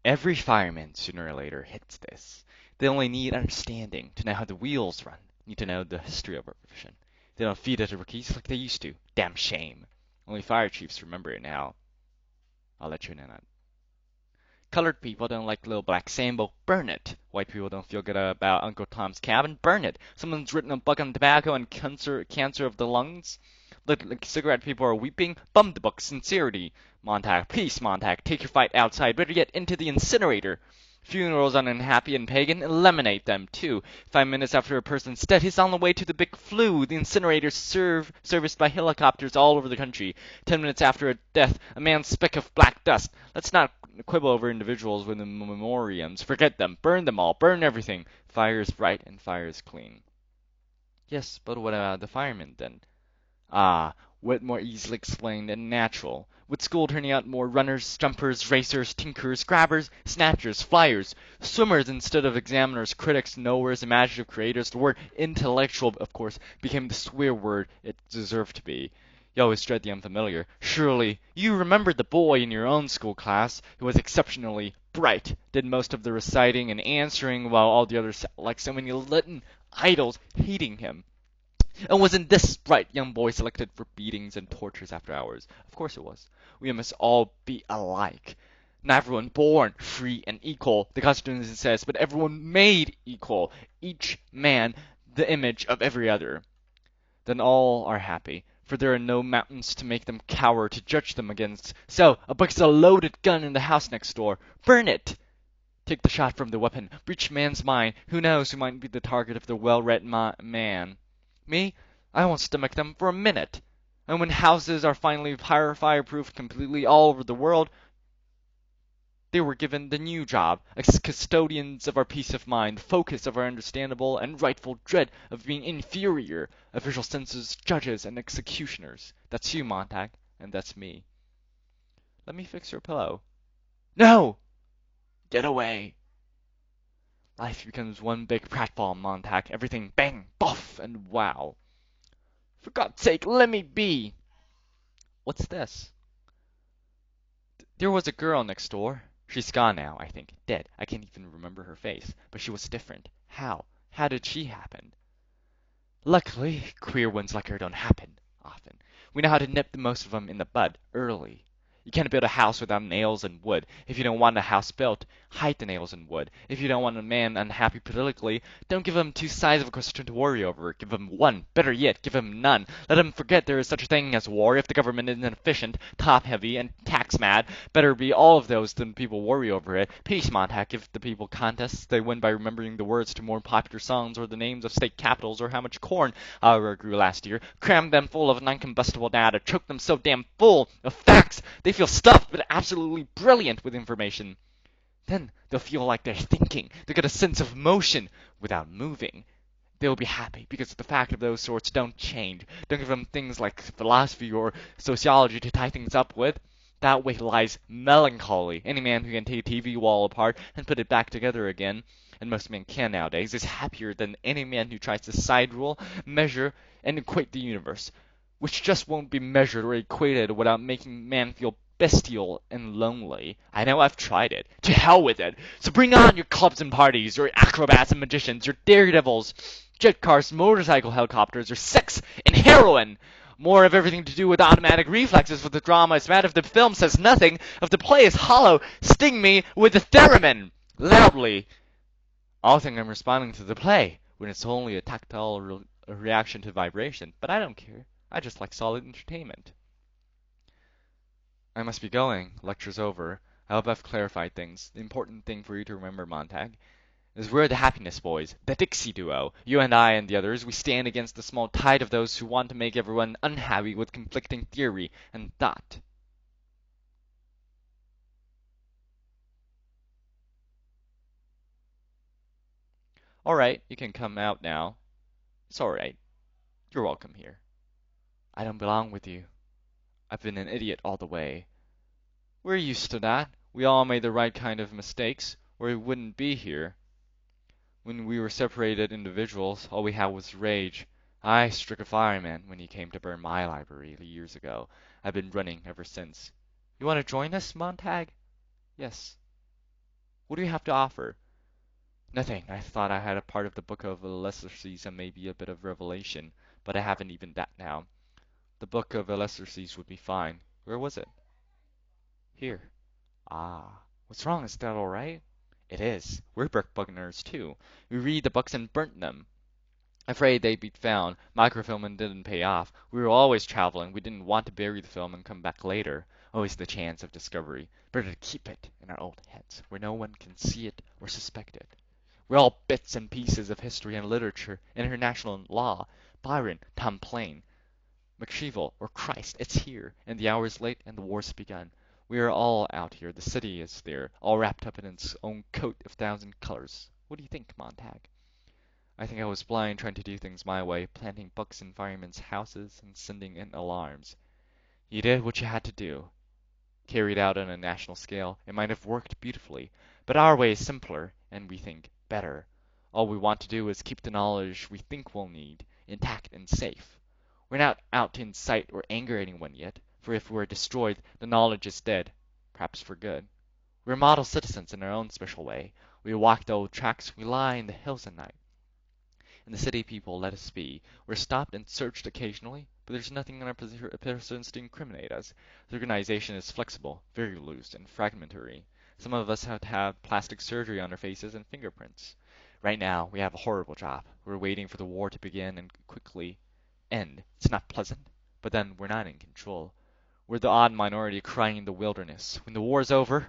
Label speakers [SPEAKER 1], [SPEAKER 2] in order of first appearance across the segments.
[SPEAKER 1] Every fireman sooner or later hits this. They only need understanding to know how the wheels run, need to know the history of our profession. They don't feed it to rookies like they used to. Damn shame. Only fire chiefs remember it now. I'll let you in on that. Colored people don't like Little Black Sambo, burn it. White people don't feel good about Uncle Tom's Cabin, burn it. Someone's written a book on tobacco and cancer of the lungs. Like cigarette people are weeping, bum the book, sincerity. Montag, peace, Montag, take your fight outside, better yet into the incinerator. Funerals are unhappy and pagan, eliminate them too. 5 minutes after a person's dead, he's on the way to the big flu. The incinerators serviced by helicopters all over the country. 10 minutes after a death, a man's speck of black dust. Let's not quibble over individuals with the memoriams. Forget them. Burn them all. Burn everything. Fire is bright and fire is clean. Yes, but what about the firemen then? Ah, what more easily explained and natural? With school turning out more runners, jumpers, racers, tinkers, grabbers, snatchers, flyers, swimmers instead of examiners, critics, knowers, imaginative creators, the word intellectual, of course, became the swear word it deserved to be. You always dread the unfamiliar. Surely you remember the boy in your own school class who was exceptionally bright, did most of the reciting and answering while all the others sat like so many Latin idols hating him. And wasn't this bright young boy selected for beatings and tortures after hours? Of course it was. We must all be alike. Not everyone born free and equal, the Constitution says, but everyone made equal, each man the image of every other. Then all are happy, for there are no mountains to make them cower, to judge them against. So, a book's a loaded gun in the house next door. Burn it! Take the shot from the weapon. Breach man's mind. Who knows who might be the target of the well-read man? Me? I won't stomach them for a minute. And when houses are finally fireproof completely all over the world, they were given the new job as custodians of our peace of mind, focus of our understandable and rightful dread of being inferior, official censors, judges, and executioners. That's you, Montag, and that's me. Let me fix your pillow. No! Get away! Life becomes one big pratfall, Montag. Everything bang, boff, and wow. For God's sake, let me be! What's this? There was a girl next door. She's gone now, I think. Dead. I can't even remember her face. But she was different. How? How did she happen? Luckily, queer ones like her don't happen often. We know how to nip the most of them in the bud, early. You can't build a house without nails and wood. If you don't want a house built, hide the nails and wood. If you don't want a man unhappy politically, don't give him two sides of a question to worry over. Give him one. Better yet, give him none. Let him forget there is such a thing as war. If the government is inefficient, top-heavy, and tax-mad, better be all of those than people worry over it. Peace, Montag. Give the people contests. They win by remembering the words to more popular songs or the names of state capitals or how much corn our grew last year. Cram them full of non-combustible data. Choke them so damn full of facts they feel stuffed but absolutely brilliant with information. Then they'll feel like they're thinking. They'll get a sense of motion without moving. They'll be happy because the fact of those sorts don't change. Don't give them things like philosophy or sociology to tie things up with. That way lies melancholy. Any man who can take a TV wall apart and put it back together again, and most men can nowadays, is happier than any man who tries to side rule, measure, and equate the universe, which just won't be measured or equated without making man feel bestial and lonely. I know I've tried it. To hell with it. So bring on your clubs and parties, your acrobats and magicians, your daredevils, jet cars, motorcycle helicopters, your sex and heroin. More of everything to do with automatic reflexes, for the drama is mad if the film says nothing, if the play is hollow, sting me with the theremin, loudly. I'll think I'm responding to the play, when it's only a tactile reaction to vibration, but I don't care. I just like solid entertainment. I must be going. Lecture's over. I hope I've clarified things. The important thing for you to remember, Montag, is we're the Happiness Boys, the Dixie Duo. You and I and the others, we stand against the small tide of those who want to make everyone unhappy with conflicting theory and thought. Alright, you can come out now. It's alright. You're welcome here. I don't belong with you. I've been an idiot all the way. We're used to that. We all made the right kind of mistakes, or we wouldn't be here. When we were separated individuals, all we had was rage. I struck a fireman when he came to burn my library years ago. I've been running ever since. You want to join us, Montag? Yes. What do you have to offer? Nothing. I thought I had a part of the Book of the Lesser Seas and maybe a bit of Revelation, but I haven't even that now. The Book of the Lesser Seas would be fine. Where was it? Here. Ah. What's wrong? Is that all right? It is. We're book bugners too. We read the books and burnt them. Afraid they'd be found. Microfilming didn't pay off. We were always traveling. We didn't want to bury the film and come back later. Always the chance of discovery. Better to keep it in our old heads, where no one can see it or suspect it. We're all bits and pieces of history and literature, international law. Byron, Tom Paine, McSheevel, or Christ, it's here, and the hour is late and the war's begun. We are all out here, the city is there, all wrapped up in its own coat of thousand colors. What do you think, Montag? I think I was blind trying to do things my way, planting books in firemen's houses and sending in alarms. You did what you had to do. Carried out on a national scale, it might have worked beautifully, but our way is simpler, and we think better. All we want to do is keep the knowledge we think we'll need, intact and safe. We're not out to incite or anger anyone yet, for if we're destroyed, the knowledge is dead, perhaps for good. We're model citizens in our own special way. We walk the old tracks, we lie in the hills at night. And the city people let us be. We're stopped and searched occasionally, but there's nothing in our persons to incriminate us. The organization is flexible, very loose, and fragmentary. Some of us have to have plastic surgery on our faces and fingerprints. Right now, we have a horrible job. We're waiting for the war to begin and quickly end. It's not pleasant, but then we're not in control. We're the odd minority crying in the wilderness. When the war's over,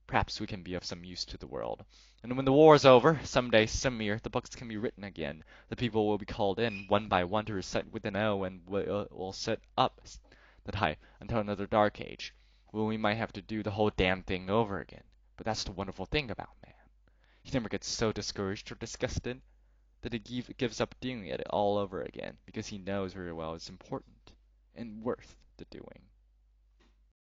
[SPEAKER 1] perhaps we can be of some use to the world. And when the war's over, someday, some year, the books can be written again. The people will be called in, one by one, to recite with an O, and we'll set up the type until another dark age. Well, we might have to do the whole damn thing over again. But that's the wonderful thing about man. He never gets so discouraged or disgusted that he gives up doing it all over again, because he knows very well it's important and worth the doing.